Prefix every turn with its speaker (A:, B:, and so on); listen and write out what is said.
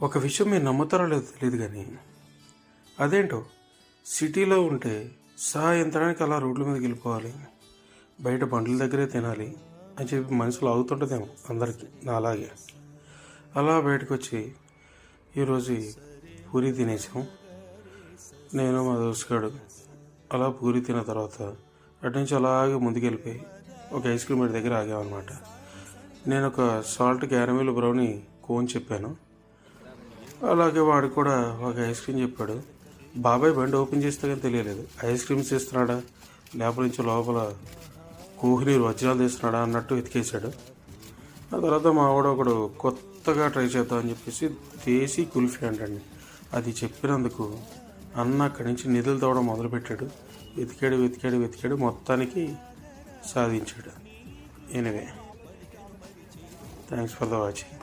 A: ఒక విషయం మీరు నమ్ముతారో లేదో తెలియదు కానీ అదేంటో సిటీలో ఉంటే సాయంత్రానికి అలా రోడ్ల మీదకి వెళ్ళిపోవాలి, బయట బండ్ల దగ్గరే తినాలి అని చెప్పి మనసులో అవుతుంటుందేమో అందరికీ, నా అలాగే. అలా బయటకు వచ్చి ఈరోజు పూరి తినేసాం, నేను మా దోస్తుగాడు. అలా పూరి తిన్న తర్వాత అటు నుంచి అలాగే ముందుకెళ్ళిపోయి ఒక ఐస్ క్రీమ్ దగ్గర ఆగామన్నమాట. నేను ఒక సాల్ట్ క్యారమెల్ బ్రౌనీ కోన్ చెప్పాను, అలాగే వాడు కూడా ఒక ఐస్ క్రీమ్ చెప్పాడు. బాబాయ్ బండి ఓపెన్ చేస్తే కానీ తెలియలేదు ఐస్ క్రీమ్స్ తీస్తున్నాడా లేకపోతే నుంచి లోపల కోహినీరు వజ్రాలు తీస్తున్నాడా అన్నట్టు ఎతికేశాడు. ఆ తర్వాత మా వాడు ఒకడు కొత్తగా ట్రై చేద్దామని చెప్పేసి దేశీ కుల్ఫీ అంటండి, అది చెప్పినందుకు అన్న అక్కడి నుంచి నిధులు తవ్వడం మొదలుపెట్టాడు. వెతికాడు మొత్తానికి సాధించాడు. Anyway, thanks for the watching.